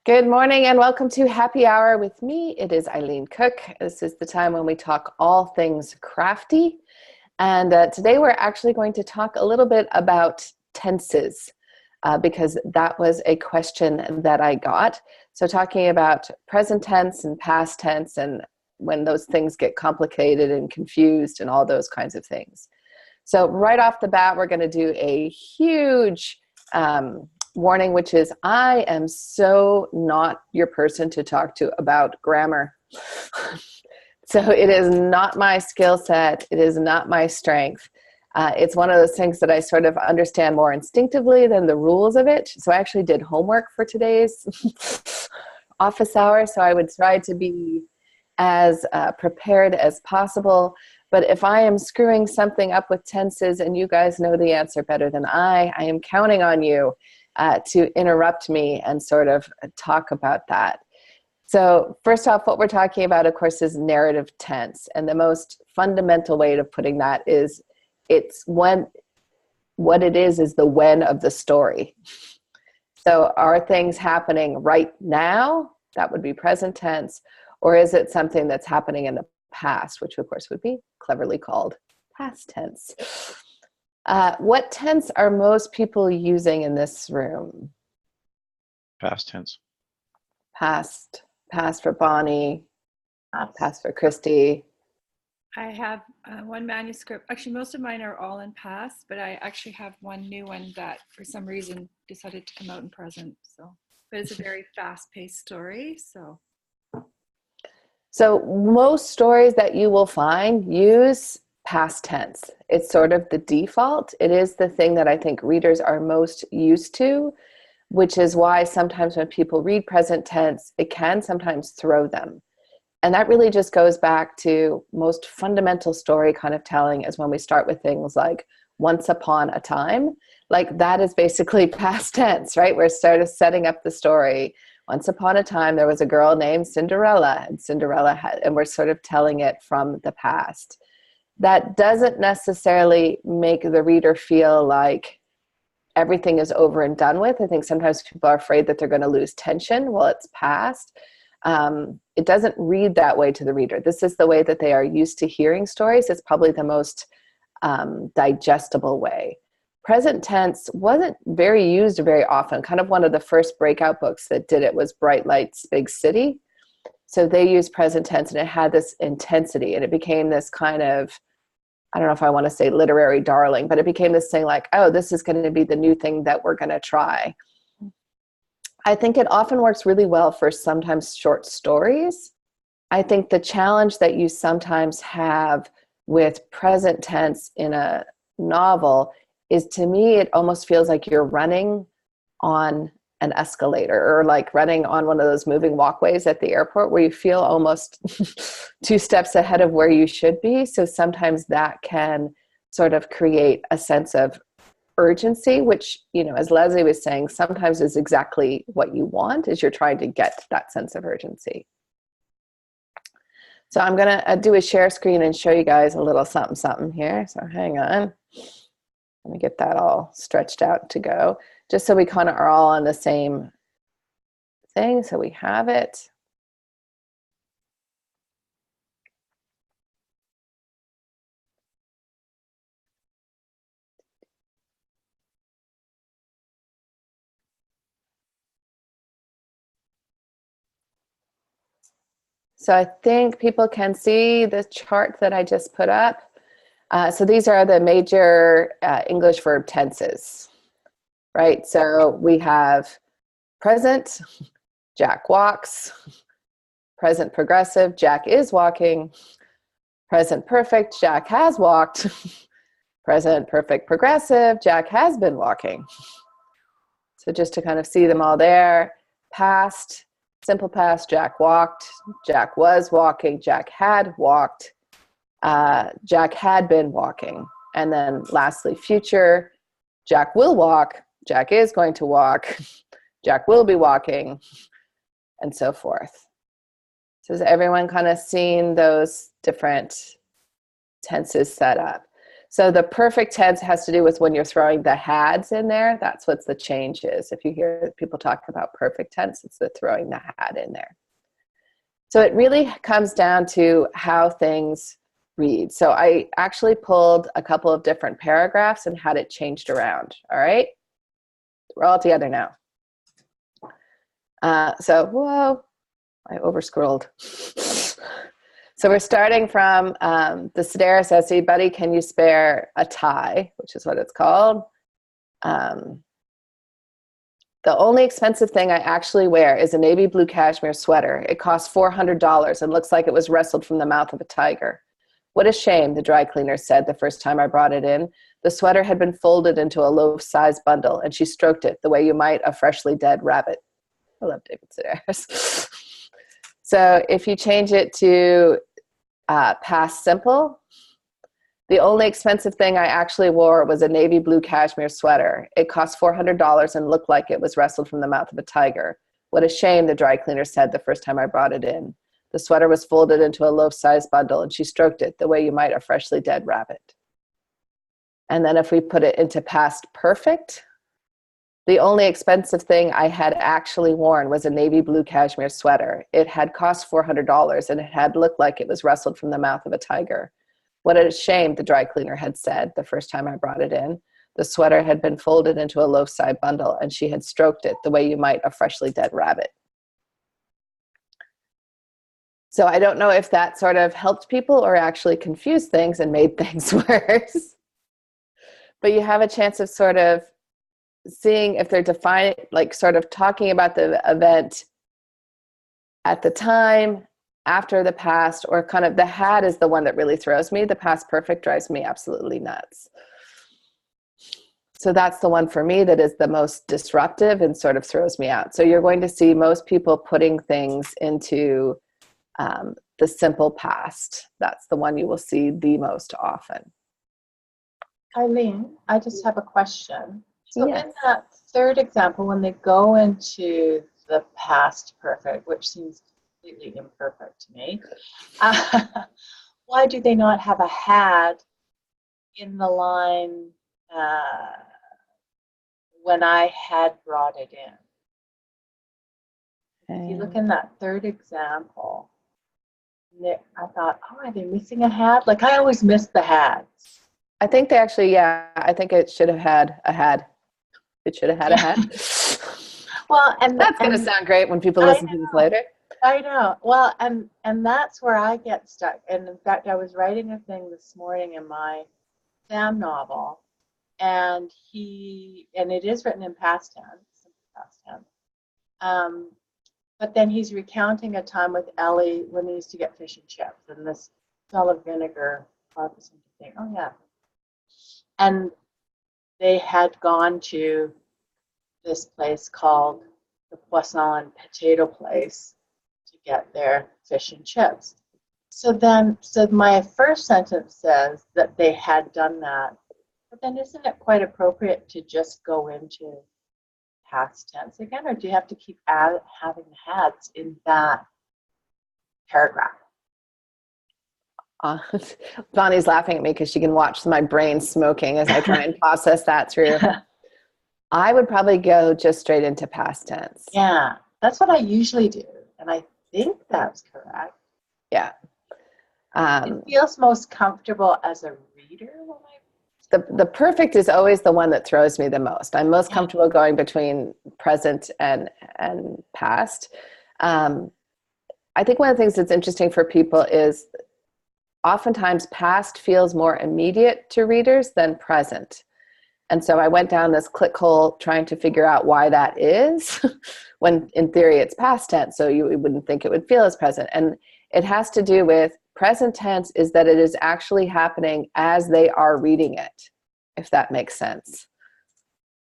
Good morning and welcome to Happy Hour with me. It is Eileen Cook. This is the time when we talk all things crafty. And today we're actually going to talk a little bit about tenses because that was a question that I got. So talking about present tense and past tense and when those things get complicated and confused and all those kinds of things. So right off the bat, we're going to do a huge warning, which is I am so not your person to talk to about grammar. So it is not my skill set. It is not my strength. It's one of those things that I sort of understand more instinctively than the rules of it. So I actually did homework for today's office hour. So I would try to be as prepared as possible. But if I am screwing something up with tenses and you guys know the answer better than I am counting on you to interrupt me and sort of talk about that. So first off, what we're talking about, of course, is narrative tense. And the most fundamental way of putting that is what it is the when of the story. So are things happening right now? That would be present tense. Or is it something that's happening in the past, which of course would be cleverly called past tense. What tense are most people using in this room? Past tense. Past for Bonnie, past for Christy. I have one manuscript. Actually, most of mine are all in past, but I actually have one new one that for some reason decided to come out in present. But it's a very fast-paced story, So most stories that you will find use past tense. It's sort of the default. It is the thing that I think readers are most used to, which is why sometimes when people read present tense, it can sometimes throw them. And that really just goes back to most fundamental story kind of telling is when we start with things like once upon a time. Like that is basically past tense, right? We're sort of setting up the story. Once upon a time, there was a girl named Cinderella, and we're sort of telling it from the past. That doesn't necessarily make the reader feel like everything is over and done with. I think sometimes people are afraid that they're going to lose tension. Well, it's past. It doesn't read that way to the reader. This is the way that they are used to hearing stories. It's probably the most digestible way. Present tense wasn't very used very often. Kind of one of the first breakout books that did it was Bright Lights, Big City. So they used present tense and it had this intensity and it became this kind of, I don't know if I want to say literary darling, but it became this thing like, oh, this is going to be the new thing that we're going to try. I think it often works really well for sometimes short stories. I think the challenge that you sometimes have with present tense in a novel is, to me, it almost feels like you're running on an escalator or like running on one of those moving walkways at the airport where you feel almost 2 steps ahead of where you should be. So sometimes that can sort of create a sense of urgency, which, you know, as Leslie was saying, sometimes is exactly what you want as you're trying to get that sense of urgency. So I'm going to do a share screen and show you guys a little something here. So hang on. Let me get that all stretched out to go, just so we kind of are all on the same thing. So we have it. So I think people can see the chart that I just put up. So these are the major English verb tenses, right? So we have present, Jack walks. Present progressive, Jack is walking. Present perfect, Jack has walked. Present perfect progressive, Jack has been walking. So just to kind of see them all there. Past, simple past, Jack walked. Jack was walking. Jack had walked. Jack had been walking. And then lastly, future, Jack will walk. Jack is going to walk. Jack will be walking, and so forth. So has everyone kind of seen those different tenses set up? So the perfect tense has to do with when you're throwing the hads in there. That's what the change is. If you hear people talk about perfect tense, it's the throwing the had in there. So it really comes down to how things read. So I actually pulled a couple of different paragraphs and had it changed around. All right, we're all together now. So whoa, I overscrolled. So we're starting from the Sedaris essay, Buddy, can you spare a tie, which is what it's called. The only expensive thing I actually wear is a navy blue cashmere sweater. It costs $400 and looks like it was wrestled from the mouth of a tiger. What a shame, the dry cleaner said the first time I brought it in. The sweater had been folded into a loaf-sized bundle, and she stroked it the way you might a freshly dead rabbit. I love David Sedaris. So if you change it to past simple, the only expensive thing I actually wore was a navy blue cashmere sweater. It cost $400 and looked like it was wrestled from the mouth of a tiger. What a shame, the dry cleaner said the first time I brought it in. The sweater was folded into a loaf-sized bundle, and she stroked it the way you might a freshly dead rabbit. And then if we put it into past perfect, the only expensive thing I had actually worn was a navy blue cashmere sweater. It had cost $400 and it had looked like it was wrestled from the mouth of a tiger. What a shame, the dry cleaner had said the first time I brought it in. The sweater had been folded into a loaf-sized bundle and she had stroked it the way you might a freshly dead rabbit. So I don't know if that sort of helped people or actually confused things and made things worse. But you have a chance of sort of seeing if they're defining, like sort of talking about the event at the time, after the past, or kind of the had is the one that really throws me. The past perfect drives me absolutely nuts. So that's the one for me that is the most disruptive and sort of throws me out. So you're going to see most people putting things into the simple past. That's the one you will see the most often. Eileen, I just have a question. So Yes. in that third example, when they go into the past perfect, which seems completely imperfect to me, why do they not have a had in the line when I had brought it in? If you look in that third example, I thought, oh, are they missing a had? Like I always miss the hads. I think they actually, yeah, I think it should have had a had. It should have had a had. Well, and that's going to sound great when people listen to this later. I know. Well, and that's where I get stuck. And in fact, I was writing a thing this morning in my Sam novel, and it is written in past tense. But then he's recounting a time with Ellie when he used to get fish and chips, and this olive vinegar caused him to think, oh yeah. And they had gone to this place called the Poisson and Potato Place to get their fish and chips. So my first sentence says that they had done that, but then isn't it quite appropriate to just go into past tense again, or do you have to keep having the hads in that paragraph? Bonnie's laughing at me because she can watch my brain smoking as I try and process that through. I would probably go just straight into past tense. Yeah, that's what I usually do, and I think that's correct. Yeah. It feels most comfortable as a reader when the perfect is always the one that throws me the most. I'm most comfortable going between present and past. I think one of the things that's interesting for people is oftentimes past feels more immediate to readers than present. And so I went down this click hole trying to figure out why that is when in theory it's past tense, so you wouldn't think it would feel as present. And it has to do with present tense is that it is actually happening as they are reading it, if that makes sense.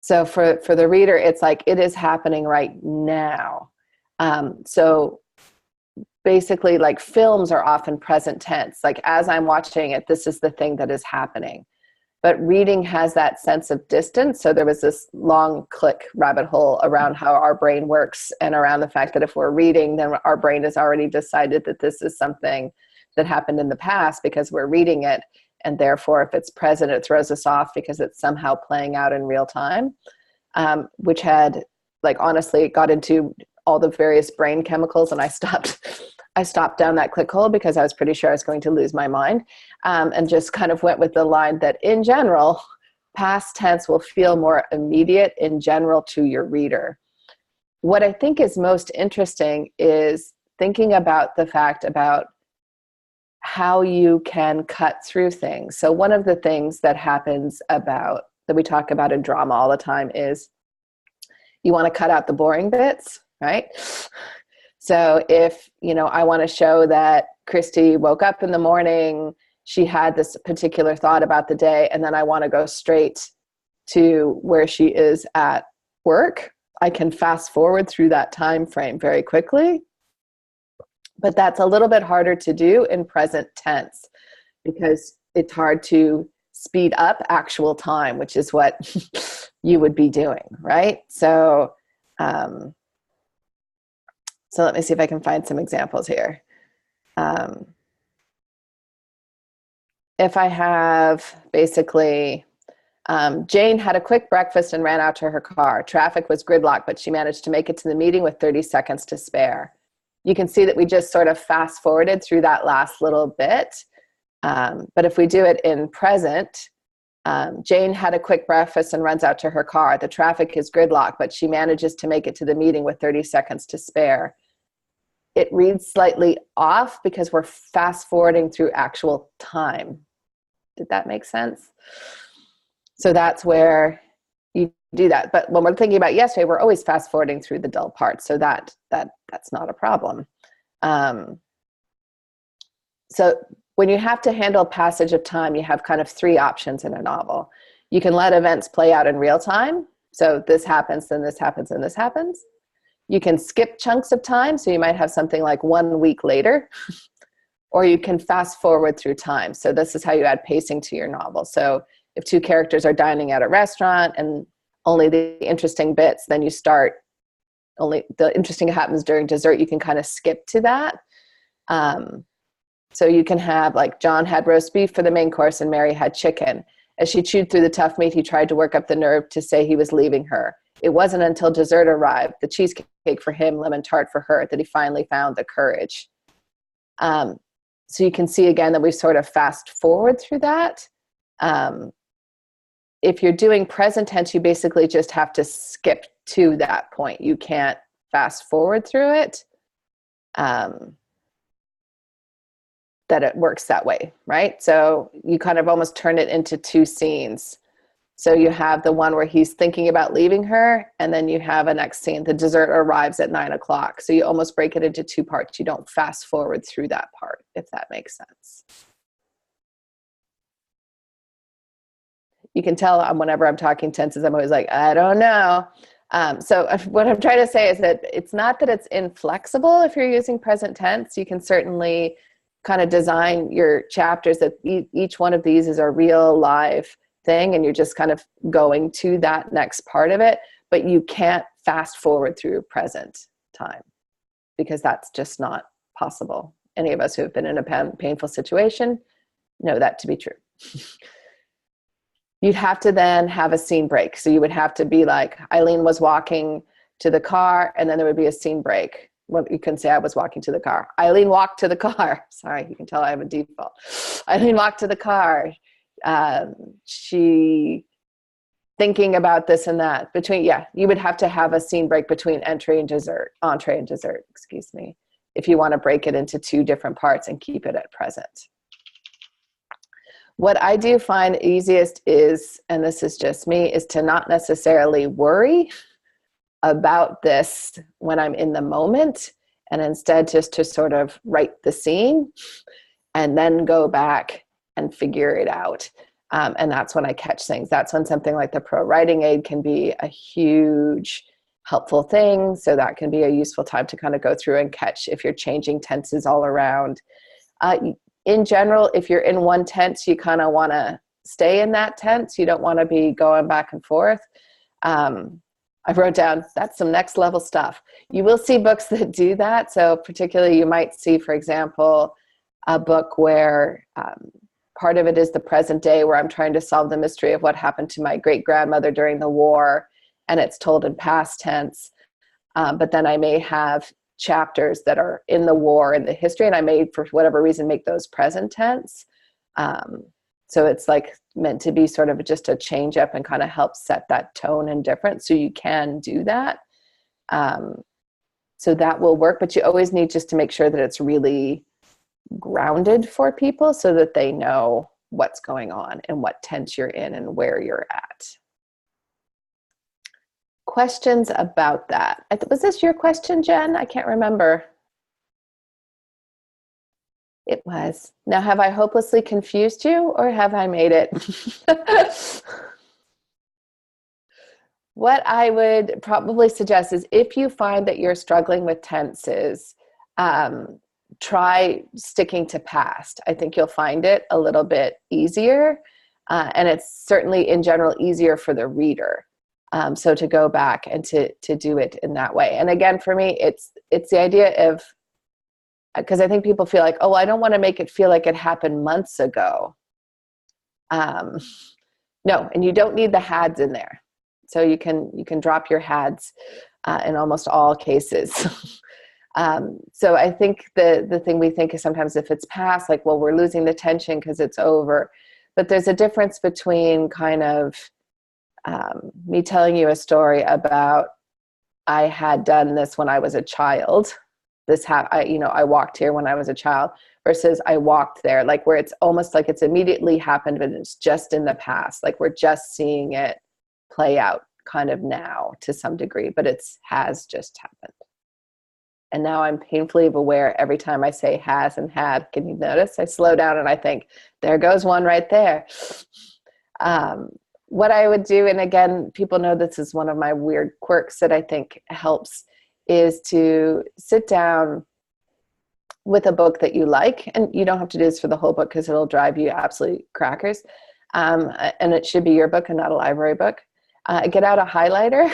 So for the reader, it's like it is happening right now. So basically, like films are often present tense. Like as I'm watching it, this is the thing that is happening. But reading has that sense of distance. So there was this long click rabbit hole around how our brain works and around the fact that if we're reading, then our brain has already decided that this is something that happened in the past because we're reading it. And therefore, if it's present, it throws us off because it's somehow playing out in real time, which had, like, honestly, got into all the various brain chemicals, and I stopped down that click hole because I was pretty sure I was going to lose my mind, and just kind of went with the line that in general, past tense will feel more immediate in general to your reader. What I think is most interesting is thinking about the fact about how you can cut through things. So one of the things that happens that we talk about in drama all the time is you want to cut out the boring bits, right? So if, I want to show that Christy woke up in the morning, she had this particular thought about the day, and then I want to go straight to where she is at work, I can fast forward through that time frame very quickly. But that's a little bit harder to do in present tense because it's hard to speed up actual time, which is what you would be doing, right? So let me see if I can find some examples here. If I have basically, Jane had a quick breakfast and ran out to her car. Traffic was gridlocked, but she managed to make it to the meeting with 30 seconds to spare. You can see that we just sort of fast forwarded through that last little bit. But if we do it in present, Jane had a quick breakfast and runs out to her car. The traffic is gridlocked, but she manages to make it to the meeting with 30 seconds to spare. It reads slightly off because we're fast forwarding through actual time. Did that make sense? So that's where you do that. But when we're thinking about yesterday, we're always fast forwarding through the dull parts. So that's not a problem. So when you have to handle passage of time, you have kind of three options in a novel. You can let events play out in real time. So this happens, then this happens, and this happens. You can skip chunks of time. So you might have something like 1 week later, or you can fast forward through time. So this is how you add pacing to your novel. So if two characters are dining at a restaurant and only the interesting bits, then you start, only the interesting happens during dessert, you can kind of skip to that. So you can have, like, John had roast beef for the main course and Mary had chicken. As she chewed through the tough meat, he tried to work up the nerve to say he was leaving her. It wasn't until dessert arrived, the cheesecake for him, lemon tart for her, that he finally found the courage. So you can see again that we sort of fast forward through that. If you're doing present tense, you basically just have to skip to that point. You can't fast forward through it. That it works that way, right? So you kind of almost turn it into two scenes. So you have the one where he's thinking about leaving her, and then you have a next scene. The dessert arrives at 9 o'clock. So you almost break it into two parts. You don't fast forward through that part, if that makes sense. You can tell whenever I'm talking tenses, I'm always like, I don't know. So what I'm trying to say is that it's not that it's inflexible if you're using present tense. You can certainly kind of design your chapters that each one of these is a real live thing, and you're just kind of going to that next part of it, but you can't fast forward through present time because that's just not possible. Any of us who have been in a painful situation know that to be true. You'd have to then have a scene break. So you would have to be like, Eileen was walking to the car, and then there would be a scene break. Well, you can say I was walking to the car. Eileen walked to the car. Sorry, you can tell I have a default. Eileen walked to the car. She thinking about this and that. You would have to have a scene break between entree and dessert, excuse me, if you want to break it into two different parts and keep it at present. What I do find easiest is, and this is just me, is to not necessarily worry about this when I'm in the moment, and instead just to sort of write the scene and then go back and figure it out. And that's when I catch things. That's when something like the Pro Writing Aid can be a huge helpful thing. So that can be a useful time to kind of go through and catch if you're changing tenses all around. In general, if you're in one tense, you kind of want to stay in that tense. You don't want to be going back and forth. I wrote down, that's some next level stuff. You will see books that do that. So particularly you might see, for example, a book where part of it is the present day where I'm trying to solve the mystery of what happened to my great grandmother during the war, and it's told in past tense. But then I may have chapters that are in the war and the history, and I may, for whatever reason, make those present tense. So it's like meant to be sort of just a change up and kind of help set that tone and difference. So you can do that. So that will work, but you always need just to make sure that it's really grounded for people so that they know what's going on and what tense you're in and where you're at. Questions about that? Was this your question, Jen? I can't remember. It was. Now, have I hopelessly confused you, or have I made it? What I would probably suggest is if you find that you're struggling with tenses, try sticking to past. I think you'll find it a little bit easier, and it's certainly in general easier for the reader. So to go back and to do it in that way. And again, for me, it's the idea of, because I think people feel like, oh, I don't want to make it feel like it happened months ago. No, and you don't need the hads in there. So you can drop your hads in almost all cases. So I think the thing we think is sometimes if it's past, like, well, we're losing the tension because it's over. But there's a difference between kind of me telling you a story about I had done this when I was a child. I walked here when I was a child, versus I walked there, like where it's almost like it's immediately happened, but it's just in the past. Like we're just seeing it play out kind of now to some degree, but it has just happened. And now I'm painfully aware every time I say has and had. Can you notice? I slow down and I think, there goes one right there. What I would do, and again, people know this is one of my weird quirks that I think helps, is to sit down with a book that you like. And you don't have to do this for the whole book because it'll drive you absolute crackers. And it should be your book and not a library book. Get out a highlighter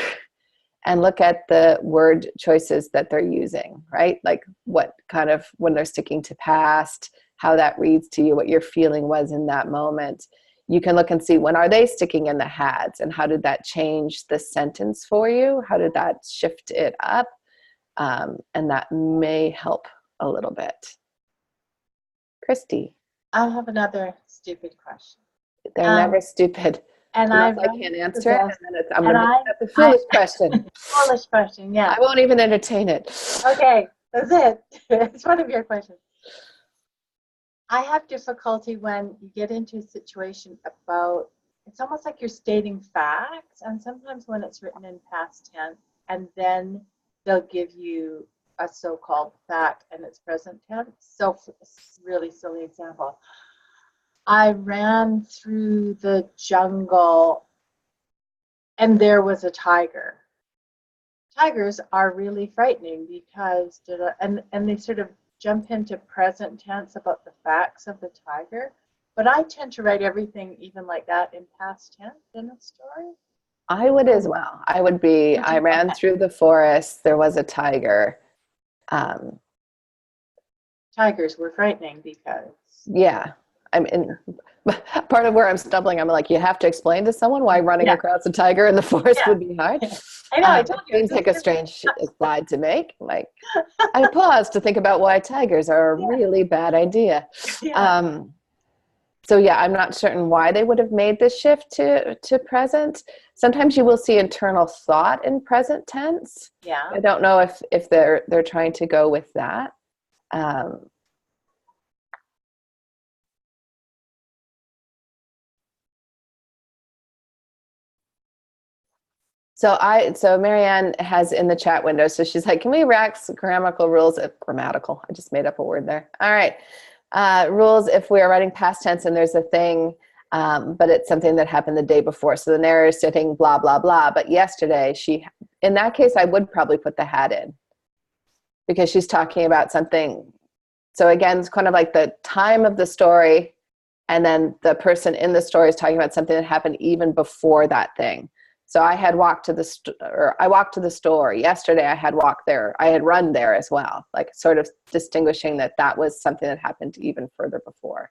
and look at the word choices that they're using, right? Like what kind of, when they're sticking to past, how that reads to you, what your feeling was in that moment. You can look and see, when are they sticking in the hads, and how did that change the sentence for you? How did that shift it up? And that may help a little bit. Christy. I have another stupid question. They're never stupid. And I can't answer it, and then I'm going to make up the foolish question. Foolish question, yeah. I won't even entertain it. Okay, that's it. It's one of your questions. I have difficulty when you get into a situation about, it's almost like you're stating facts, and sometimes when it's written in past tense, and then they'll give you a so-called fact and it's present tense. So, really silly example. I ran through the jungle and there was a tiger. Tigers are really frightening because, and they sort of jump into present tense about the facts of the tiger. But I tend to write everything even like that in past tense in a story. I would as well. I would be, I ran through the forest, there was a tiger. Tigers were frightening because... Yeah. I mean, part of where I'm stumbling, I'm like, you have to explain to someone why running across a tiger in the forest would be hard. I know, I told you. It seems like a strange slide to make. Like, I pause to think about why tigers are a really bad idea. Yeah. So yeah, I'm not certain why they would have made this shift to present. Sometimes you will see internal thought in present tense. Yeah. I don't know if they're trying to go with that. So Marianne has in the chat window, so she's like, can we wax grammatical rules? Grammatical, I just made up a word there. All right. Rules if we are writing past tense and there's a thing, but it's something that happened the day before. So the narrator is sitting blah, blah, blah. But yesterday, in that case, I would probably put the had in because she's talking about something. So again, it's kind of like the time of the story, and then the person in the story is talking about something that happened even before that thing. So I had walked to the store yesterday. I had walked there. I had run there as well, like sort of distinguishing that was something that happened even further before.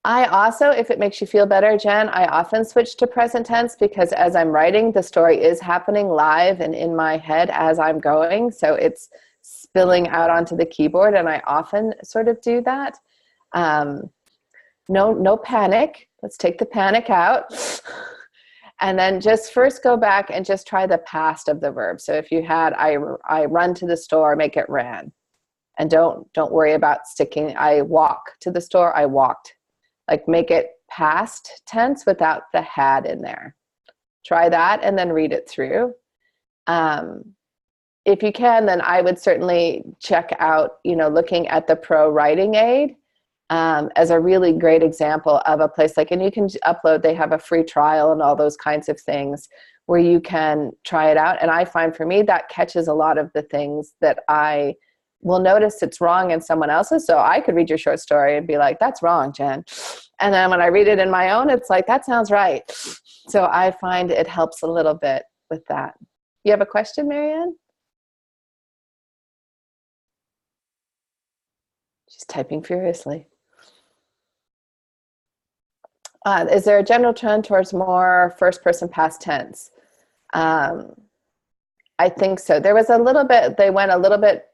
I also, if it makes you feel better, Jen, I often switch to present tense because as I'm writing, the story is happening live and in my head as I'm going. So it's spilling out onto the keyboard, and I often sort of do that. No panic. Let's take the panic out. And then just first go back and just try the past of the verb. So if you had, I run to the store, make it ran. And don't worry about sticking, I walk to the store, I walked. Like make it past tense without the had in there. Try that and then read it through. If you can, then I would certainly check out, looking at the Pro Writing Aid as a really great example of a place like, and you can upload, they have a free trial and all those kinds of things where you can try it out. And I find for me that catches a lot of the things that I will notice it's wrong in someone else's. So I could read your short story and be like, that's wrong, Jen. And then when I read it in my own, it's like, that sounds right. So I find it helps a little bit with that. You have a question, Marianne? She's typing furiously. Is there a general trend towards more first-person past tense? I think so. There was a little bit, they went a little bit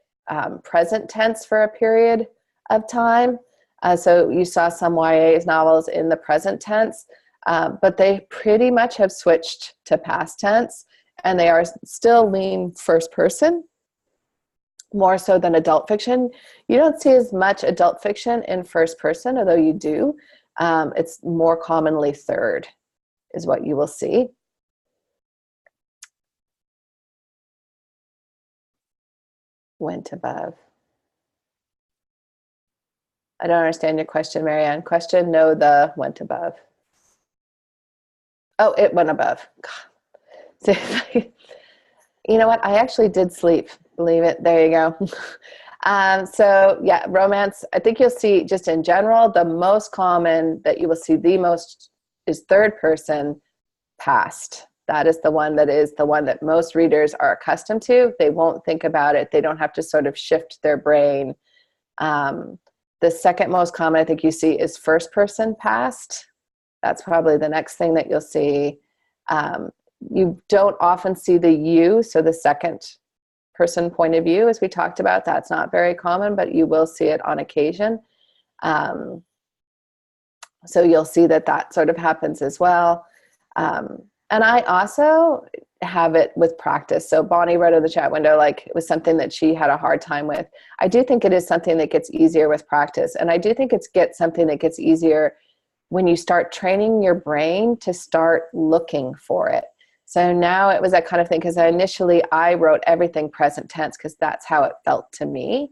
present tense for a period of time. So you saw some YA novels in the present tense, but they pretty much have switched to past tense, and they are still lean first person, more so than adult fiction. You don't see as much adult fiction in first person, although you do. It's more commonly third is what you will see. Went above. I don't understand your question, Marianne. Question, no, the went above. Oh, it went above. God. You know what? I actually did sleep. Believe it. There you go. So yeah, romance, I think you'll see just in general, the most common that you will see the most is third person past. That is the one that most readers are accustomed to. They won't think about it. They don't have to sort of shift their brain. The second most common I think you see is first person past. That's probably the next thing that you'll see. You don't often see the you, so the second person point of view, as we talked about, that's not very common, but you will see it on occasion. So you'll see that sort of happens as well. And I also have it with practice. So Bonnie wrote in the chat window, like it was something that she had a hard time with. I do think it is something that gets easier with practice. And I do think it's something that gets easier when you start training your brain to start looking for it. So now it was that kind of thing, because initially I wrote everything present tense because that's how it felt to me.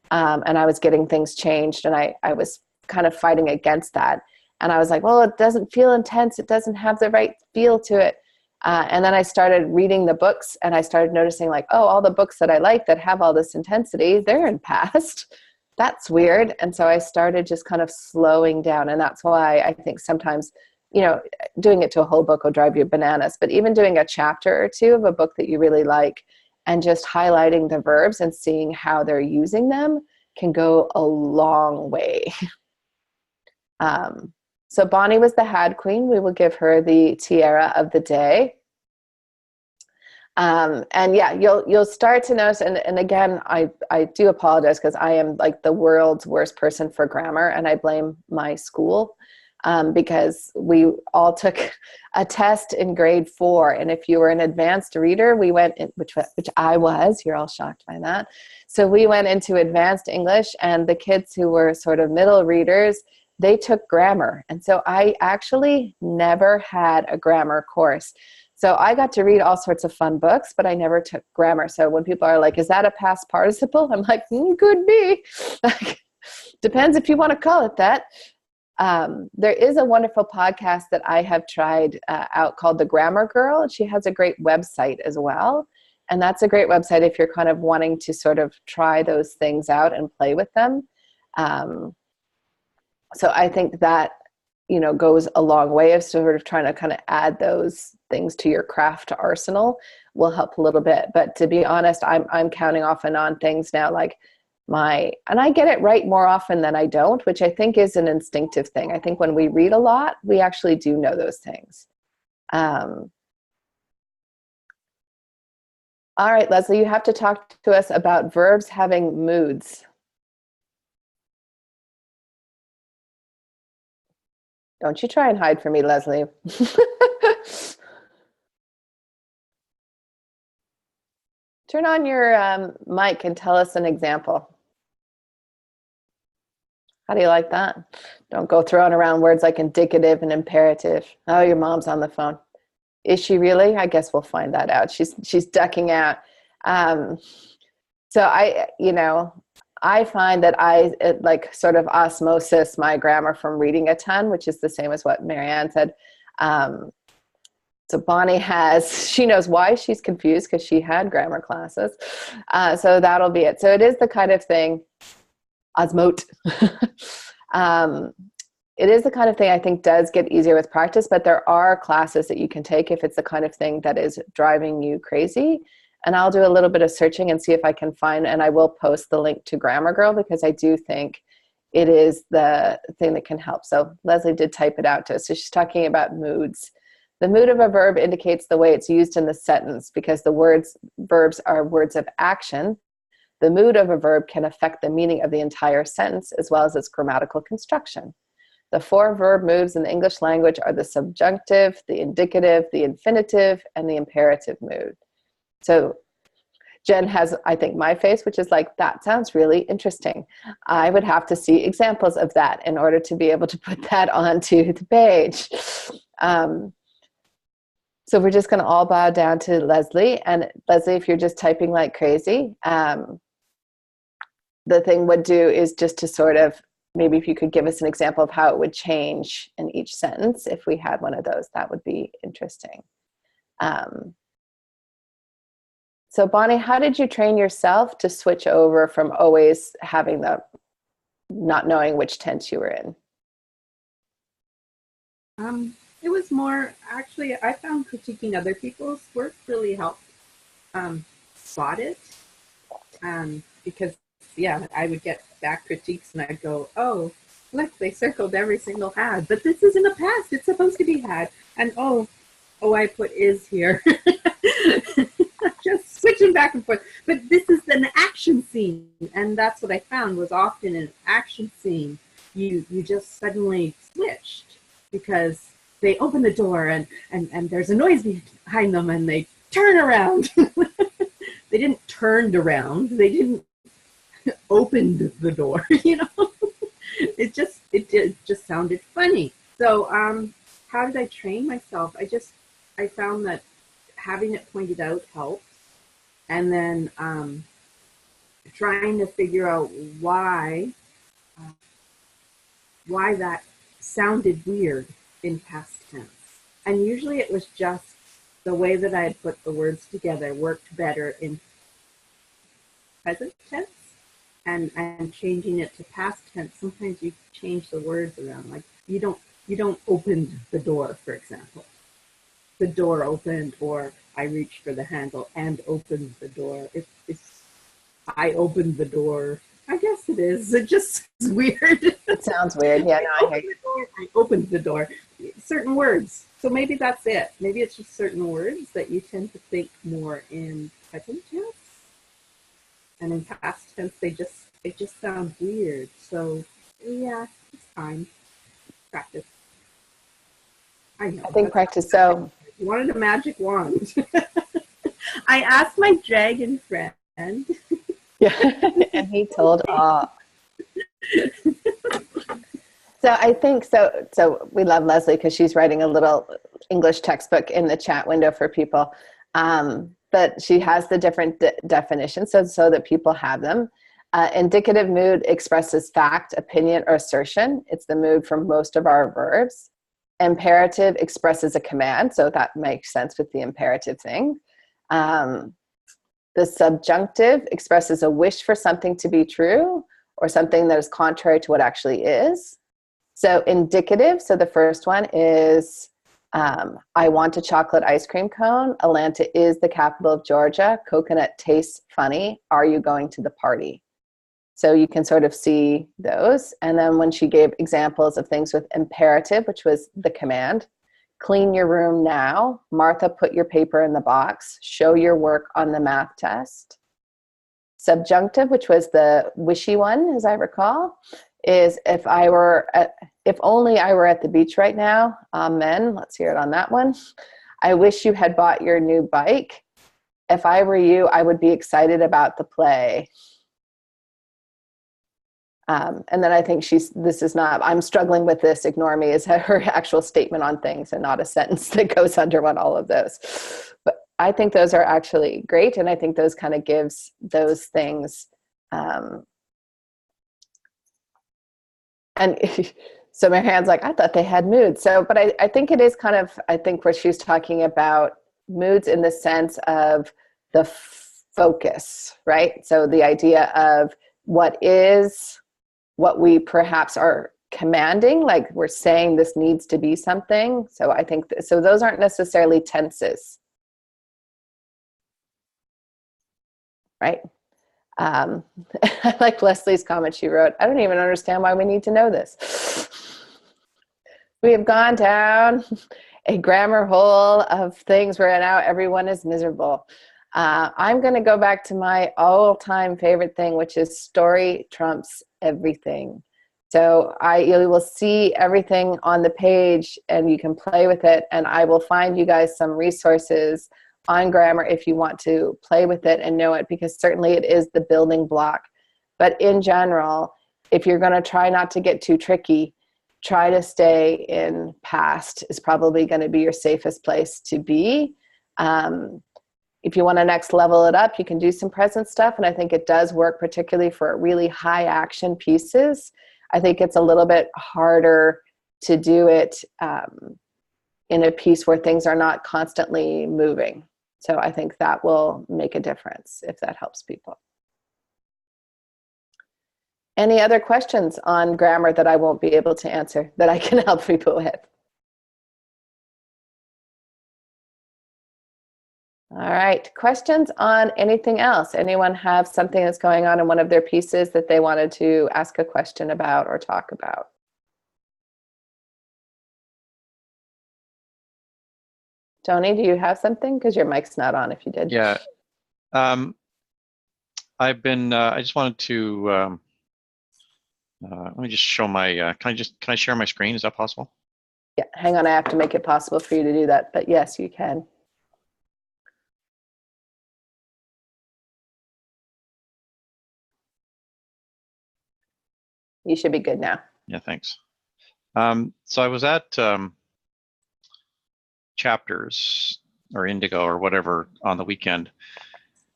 And I was getting things changed, and I was kind of fighting against that. And I was like, well, it doesn't feel intense. It doesn't have the right feel to it. And then I started reading the books, and I started noticing like, oh, all the books that I like that have all this intensity, they're in past. That's weird. And so I started just kind of slowing down. And that's why I think sometimes, doing it to a whole book will drive you bananas. But even doing a chapter or two of a book that you really like and just highlighting the verbs and seeing how they're using them can go a long way. So Bonnie was the had queen. We will give her the tiara of the day. And yeah, you'll start to notice, and again, I do apologize because I am like the world's worst person for grammar, and I blame my school because we all took a test in grade 4, and if you were an advanced reader, we went in, which I was. You're all shocked by that. So we went into advanced English, and the kids who were sort of middle readers, they took grammar. And so I actually never had a grammar course. So I got to read all sorts of fun books, but I never took grammar. So when people are like, is that a past participle? I'm like, could be. Depends if you want to call it that. There is a wonderful podcast that I have tried out called The Grammar Girl. She has a great website as well. And that's a great website if you're kind of wanting to sort of try those things out and play with them. So I think that, goes a long way of sort of trying to kind of add those things to your craft arsenal will help a little bit. But to be honest, I'm counting off and on things now. Like and I get it right more often than I don't, which I think is an instinctive thing. I think when we read a lot, we actually do know those things. All right, Leslie, you have to talk to us about verbs having moods. Don't you try and hide from me, Leslie. Turn on your mic and tell us an example. How do you like that? Don't go throwing around words like indicative and imperative. Oh, your mom's on the phone. Is she really? I guess we'll find that out. She's ducking out. So I find that it, like sort of osmosis my grammar from reading a ton, which is the same as what Marianne said. So Bonnie she knows why she's confused because she had grammar classes. So that'll be it. So it is the kind of thing, osmote. It is the kind of thing I think does get easier with practice, but there are classes that you can take if it's the kind of thing that is driving you crazy. And I'll do a little bit of searching and see if I can find, and I will post the link to Grammar Girl because I do think it is the thing that can help. So Leslie did type it out to us. So she's talking about moods. The mood of a verb indicates the way it's used in the sentence because the verbs are words of action. The mood of a verb can affect the meaning of the entire sentence as well as its grammatical construction. The 4 verb moods in the English language are the subjunctive, the indicative, the infinitive, and the imperative mood. So Jen has, I think, my face, which is like, that sounds really interesting. I would have to see examples of that in order to be able to put that onto the page. So we're just going to all bow down to Leslie. And Leslie, if you're just typing like crazy, the thing would do is just to sort of, maybe if you could give us an example of how it would change in each sentence, if we had one of those, that would be interesting. So Bonnie, how did you train yourself to switch over from always having not knowing which tense you were in? It was more, actually, I found critiquing other people's work really helped spot it. Because, yeah, I would get back critiques and I'd go, oh, look, they circled every single had, but this isn't a past, it's supposed to be had. And oh, I put is here. Just switching back and forth. But this is an action scene. And that's what I found was often in an action scene, you just suddenly switched because they open the door and there's a noise behind them and they turn around. They didn't turned around. They didn't opened the door, you know. It just sounded funny. So how did I train myself? I found that having it pointed out helped. And then trying to figure out why that sounded weird in past tense. And usually it was just the way that I had put the words together worked better in present tense, and changing it to past tense. Sometimes you change the words around, like you don't open the door, for example. The door opened, or I reached for the handle and opened the door. It's I opened the door. I guess it is. It just is weird. It sounds weird. Yeah, no, I hear you. I opened the door. Certain words. So maybe that's it. Maybe it's just certain words that you tend to think more in present tense. And in past tense, they just sound weird. So yeah, it's time. Practice. I know. I think practice. So you wanted a magic wand. I asked my dragon friend. Yeah, and he told all. So I think so we love Leslie because she's writing a little English textbook in the chat window for people. But she has the different definitions so that people have them. Indicative mood expresses fact, opinion, or assertion. It's the mood for most of our verbs. Imperative expresses a command, so that makes sense with the imperative thing. The subjunctive expresses a wish for something to be true or something that is contrary to what actually is. So indicative, so the first one is, I want a chocolate ice cream cone. Atlanta is the capital of Georgia. Coconut tastes funny. Are you going to the party? So you can sort of see those. And then when she gave examples of things with imperative, which was the command, clean your room now, Martha, put your paper in the box, show your work on the math test. Subjunctive, which was the wishy one, as I recall, is if only I were at the beach right now, amen. Let's hear it on that one. I wish you had bought your new bike. If I were you, I would be excited about the play. And then I think I'm struggling with this, ignore me, is her actual statement on things and not a sentence that goes under on all of those. But I think those are actually great. And I think those kind of gives those things. And so Marianne's like, I thought they had moods. So, but I think it is kind of, I think where she's talking about moods in the sense of the focus, right? So the idea of what we perhaps are commanding, like we're saying this needs to be something. So I think, so those aren't necessarily tenses, right? I like Leslie's comment. She wrote, I don't even understand why we need to know this. We have gone down a grammar hole of things where now everyone is miserable. I'm going to go back to my all-time favorite thing, which is story trumps everything. So you will see everything on the page and you can play with it. And I will find you guys some resources on grammar if you want to play with it and know it, because certainly it is the building block. But in general, if you're going to try not to get too tricky, try to stay in past is probably going to be your safest place to be. If you want to next level it up, you can do some present stuff. And I think it does work particularly for really high action pieces. I think it's a little bit harder to do it in a piece where things are not constantly moving. So I think that will make a difference if that helps people. Any other questions on grammar that I won't be able to answer that I can help people with? All right, questions on anything else? Anyone have something that's going on in one of their pieces that they wanted to ask a question about or talk about? Tony, do you have something? Because your mic's not on if you did. Yeah. I just wanted to, let me just show my, can I share my screen? Is that possible? Yeah, hang on, I have to make it possible for you to do that, but yes, you can. You should be good now. Yeah, thanks. So I was at Chapters or Indigo or whatever on the weekend,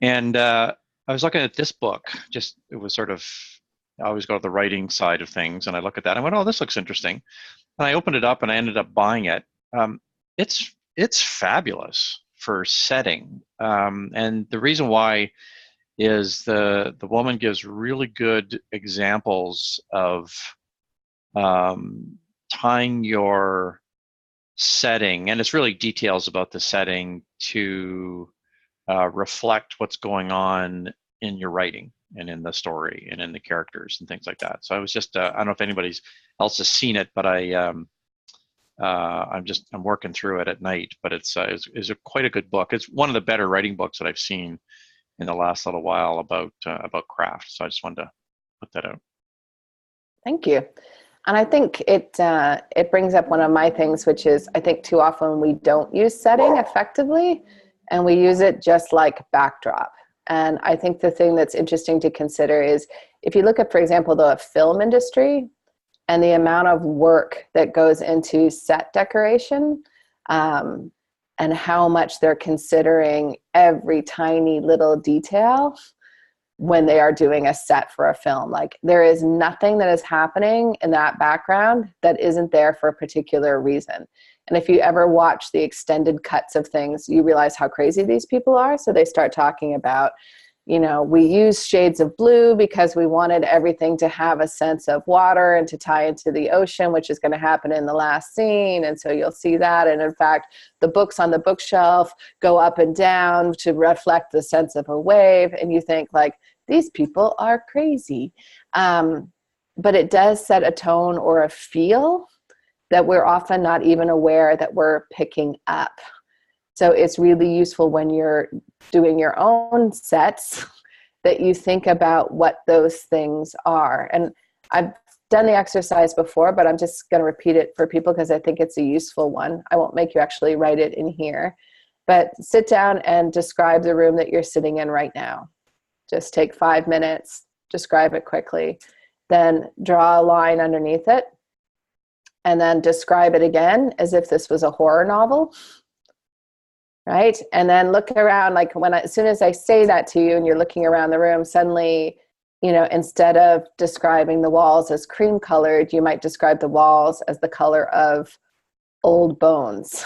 and I was looking at this book. It was sort of, I always go to the writing side of things, and I look at that and I went, oh, this looks interesting. And I opened it up and I ended up buying it. It's fabulous for setting, and the reason why is the woman gives really good examples of tying your setting, and it's really details about the setting to reflect what's going on in your writing and in the story and in the characters and things like that. So I was just, I don't know if anybody else has seen it, but I'm working through it at night, but it's quite a good book. It's one of the better writing books that I've seen in the last little while about craft. So I just wanted to put that out. Thank you. And I think it brings up one of my things, which is I think too often we don't use setting effectively and we use it just like backdrop. And I think the thing that's interesting to consider is if you look at, for example, the film industry and the amount of work that goes into set decoration, and how much they're considering every tiny little detail when they are doing a set for a film. Like there is nothing that is happening in that background that isn't there for a particular reason. And if you ever watch the extended cuts of things, you realize how crazy these people are. So they start talking about you know, we use shades of blue because we wanted everything to have a sense of water and to tie into the ocean, which is going to happen in the last scene. And so you'll see that. And in fact, the books on the bookshelf go up and down to reflect the sense of a wave. And you think like, these people are crazy. But it does set a tone or a feel that we're often not even aware that we're picking up. So it's really useful when you're doing your own sets that you think about what those things are. And I've done the exercise before, but I'm just going to repeat it for people because I think it's a useful one. I won't make you actually write it in here, but sit down and describe the room that you're sitting in right now. Just take 5 minutes, describe it quickly, then draw a line underneath it, and then describe it again as if this was a horror novel. Right? And then look around, like as soon as I say that to you and you're looking around the room, suddenly, you know, instead of describing the walls as cream colored, you might describe the walls as the color of old bones.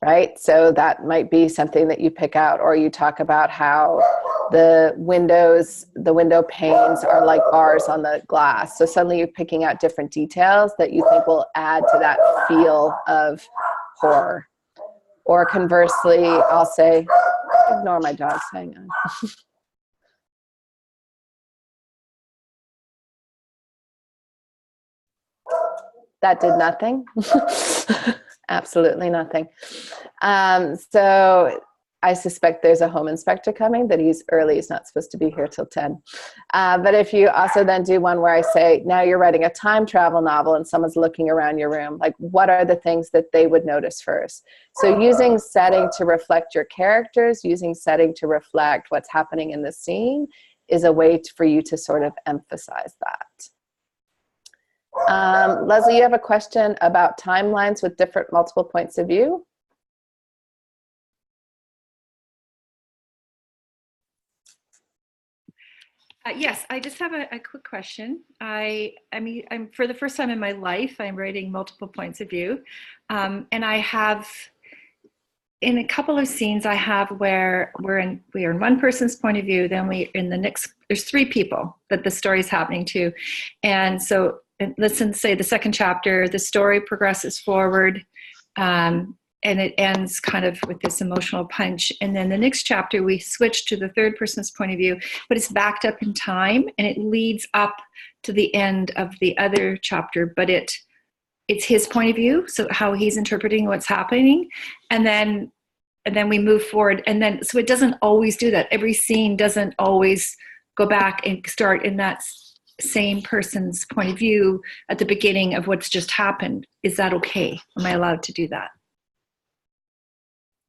Right? So that might be something that you pick out, or you talk about how the window panes are like bars on the glass. So suddenly you're picking out different details that you think will add to that feel of horror. Or conversely, I'll say, ignore my dogs, hang on. That did nothing. Absolutely nothing. So I suspect there's a home inspector coming, that he's early. He's not supposed to be here till 10. But if you also then do one where I say, now you're writing a time travel novel and someone's looking around your room, like what are the things that they would notice first? So using setting to reflect your characters, using setting to reflect what's happening in the scene is a way for you to sort of emphasize that. Leslie, you have a question about timelines with different multiple points of view? Yes, I just have a quick question. I mean, I'm for the first time in my life, I'm writing multiple points of view, and I have in a couple of scenes I have where we are in one person's point of view, then there's 3 people that the story is happening to, and so let's say the second chapter, the story progresses forward. And it ends kind of with this emotional punch. And then the next chapter, we switch to the third person's point of view, but it's backed up in time and it leads up to the end of the other chapter, but it's his point of view. So how he's interpreting what's happening. And then we move forward. And then, so it doesn't always do that. Every scene doesn't always go back and start in that same person's point of view at the beginning of what's just happened. Is that okay? Am I allowed to do that?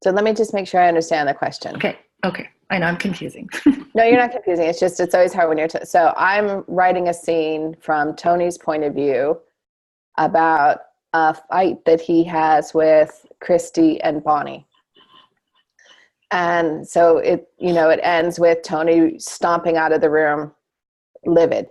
So let me just make sure I understand the question. Okay. I know I'm confusing. No, you're not confusing. It's just, it's always hard when you're, so I'm writing a scene from Tony's point of view about a fight that he has with Christy and Bonnie. And so it ends with Tony stomping out of the room, livid.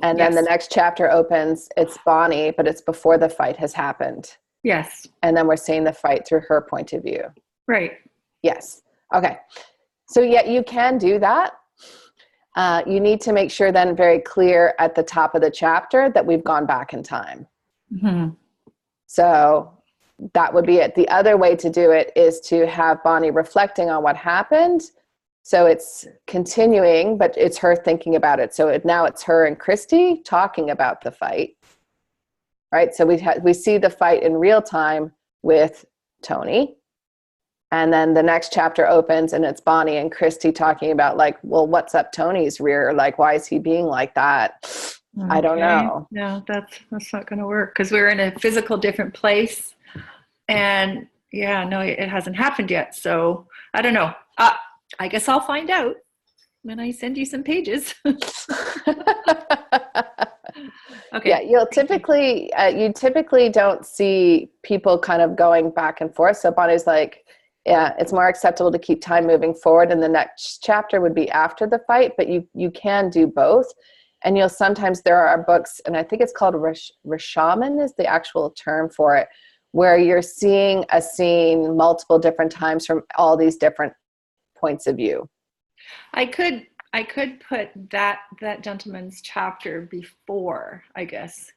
And then the next chapter opens, it's Bonnie, but it's before the fight has happened. Yes. And then we're seeing the fight through her point of view. Right. Yes. Okay. So yeah, you can do that. You need to make sure then very clear at the top of the chapter that we've gone back in time. Mm-hmm. So that would be it. The other way to do it is to have Bonnie reflecting on what happened. So it's continuing, but it's her thinking about it. So now it's her and Christy talking about the fight. Right. So we see the fight in real time with Tony. And then the next chapter opens and it's Bonnie and Christy talking about like, well, what's up Tony's rear? Like, why is he being like that? Okay. I don't know. No, that's not going to work because we're in a physical different place. And yeah, no, it hasn't happened yet. So I don't know. I guess I'll find out when I send you some pages. Okay. Yeah, you typically don't see people kind of going back and forth. So Bonnie's like, yeah, it's more acceptable to keep time moving forward. And the next chapter would be after the fight, but you can do both. And sometimes there are books, and I think it's called Rashomon is the actual term for it, where you're seeing a scene multiple different times from all these different points of view. I could put that gentleman's chapter before, I guess,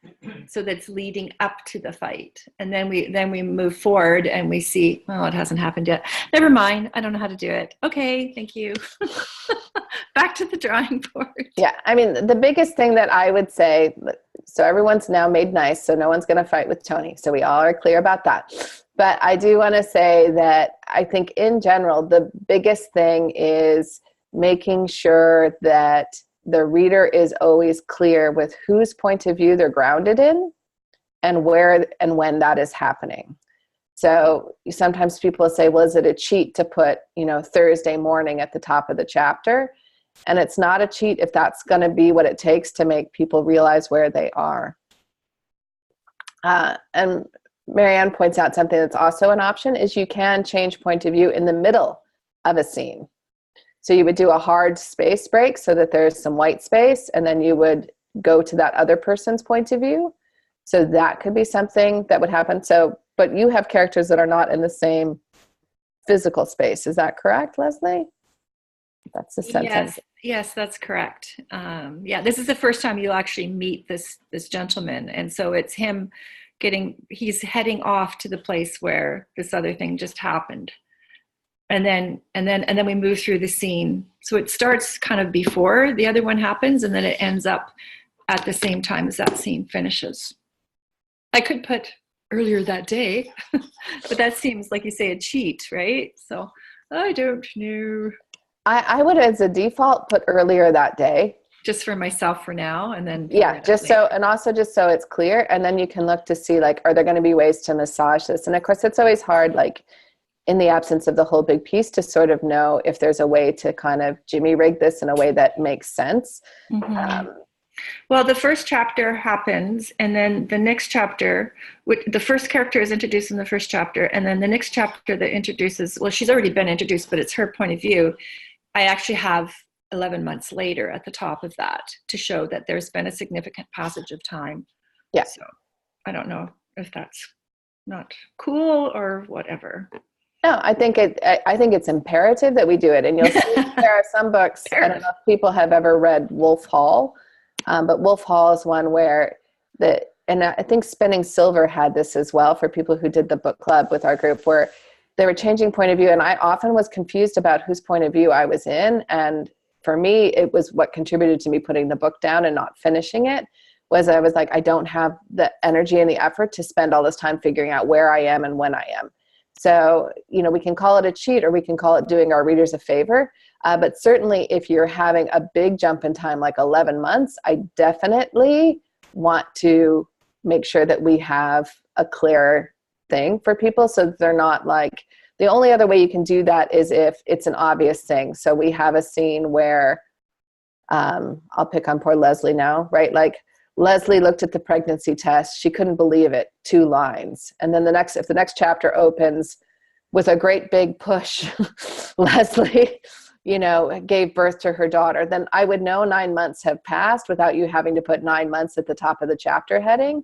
so that's leading up to the fight, and then we move forward and we see, oh, it hasn't happened yet. Never mind, I don't know how to do it. Okay, thank you. Back to the drawing board. Yeah, I mean, the biggest thing that I would say, so everyone's now made nice, so no one's going to fight with Tony, so we all are clear about that. But I do want to say that I think in general, the biggest thing is making sure that the reader is always clear with whose point of view they're grounded in and where and when that is happening. So sometimes people say, well, is it a cheat to put, Thursday morning at the top of the chapter? And it's not a cheat if that's going to be what it takes to make people realize where they are. And Marianne points out something that's also an option is you can change point of view in the middle of a scene. So you would do a hard space break so that there's some white space, and then you would go to that other person's point of view. So that could be something that would happen. So, but you have characters that are not in the same physical space. Is that correct, Leslie? That's the sentence. Yes, that's correct. Yeah, this is the first time you actually meet this gentleman, and so it's him he's heading off to the place where this other thing just happened. And then we move through the scene. So it starts kind of before the other one happens, and then it ends up at the same time as that scene finishes. I could put earlier that day, but that seems, like you say, a cheat, right? So I don't know. I would, as a default, put earlier that day. Just for myself for now, and then just so it's clear, and then you can look to see, like, are there going to be ways to massage this? And of course, it's always hard, like, in the absence of the whole big piece, to sort of know if there's a way to kind of jimmy rig this in a way that makes sense. Mm-hmm. Well, the first chapter happens, and then the next chapter, the first character is introduced in the first chapter, and then the next chapter that introduces, well, she's already been introduced, but it's her point of view. I actually have 11 months later at the top of that to show that there's been a significant passage of time. Yeah. So I don't know if that's not cool or whatever. No, I think it's imperative that we do it. And you'll see there are some books, I don't know if people have ever read Wolf Hall, but Wolf Hall is one where and I think Spinning Silver had this as well for people who did the book club with our group, where they were changing point of view. And I often was confused about whose point of view I was in. And for me, it was what contributed to me putting the book down and not finishing it, was I was like, I don't have the energy and the effort to spend all this time figuring out where I am and when I am. So, we can call it a cheat, or we can call it doing our readers a favor. But certainly if you're having a big jump in time, like 11 months, I definitely want to make sure that we have a clear thing for people, so that they're not like, the only other way you can do that is if it's an obvious thing. So we have a scene where, I'll pick on poor Leslie now, right? Like, Leslie looked at the pregnancy test. She couldn't believe it. 2 lines. And then if the next chapter opens with a great big push, Leslie, gave birth to her daughter, then I would know 9 months have passed without you having to put 9 months at the top of the chapter heading,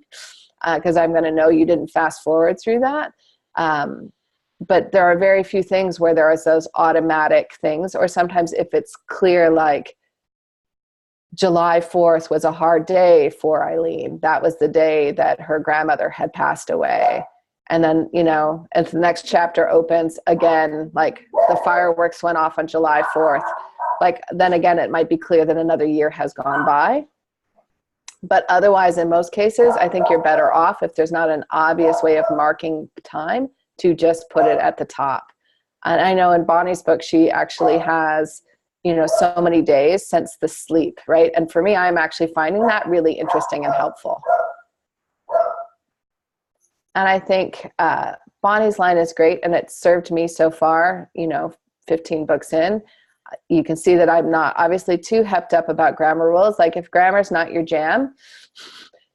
because I'm going to know you didn't fast forward through that. But there are very few things where there are those automatic things, or sometimes if it's clear, like, July 4th was a hard day for Eileen. That was the day that her grandmother had passed away. And then, as the next chapter opens again, like, the fireworks went off on July 4th. Like, then again, it might be clear that another year has gone by. But otherwise, in most cases, I think you're better off, if there's not an obvious way of marking time, to just put it at the top. And I know in Bonnie's book, she actually has, so many days since the sleep, right? And for me, I'm actually finding that really interesting and helpful. And I think Bonnie's line is great, and it's served me so far, 15 books in. You can see that I'm not obviously too hepped up about grammar rules. Like, if grammar's not your jam,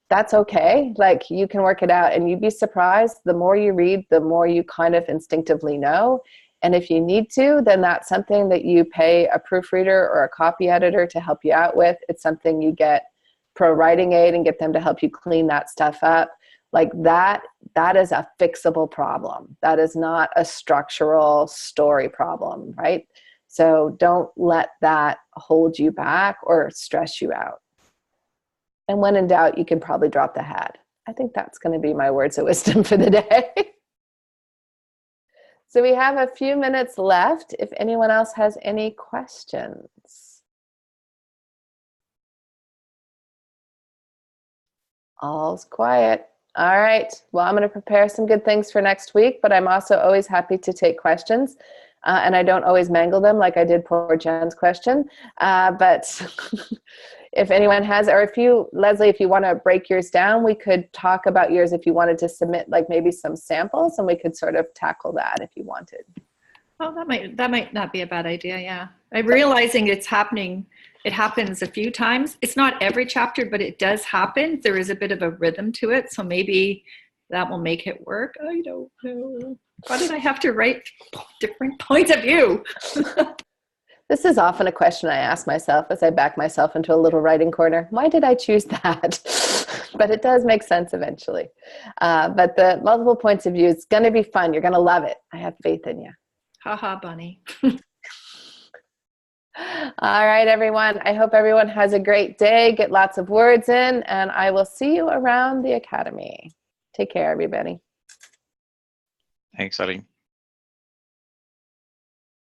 that's okay. Like, you can work it out, and you'd be surprised. The more you read, the more you kind of instinctively know. And if you need to, then that's something that you pay a proofreader or a copy editor to help you out with. It's something you get pro writing aid and get them to help you clean that stuff up. Like, that is a fixable problem. That is not a structural story problem, right? So don't let that hold you back or stress you out. And when in doubt, you can probably drop the had. I think that's going to be my words of wisdom for the day. So we have a few minutes left if anyone else has any questions. All's quiet. All right. Well, I'm going to prepare some good things for next week, but I'm also always happy to take questions. And I don't always mangle them like I did poor Jen's question. But if anyone has, or if you, Leslie, if you want to break yours down, we could talk about yours if you wanted to submit like maybe some samples, and we could sort of tackle that if you wanted. Oh, that might not be a bad idea. Yeah, I'm realizing it's happening. It happens a few times. It's not every chapter, but it does happen. There is a bit of a rhythm to it, so maybe that will make it work. I don't know. Why did I have to write different points of view? This is often a question I ask myself as I back myself into a little writing corner. Why did I choose that? But it does make sense eventually. But the multiple points of view is going to be fun. You're going to love it. I have faith in you. Haha, bunny. All right, everyone. I hope everyone has a great day. Get lots of words in, and I will see you around the Academy. Take care, everybody. Thanks, Eileen.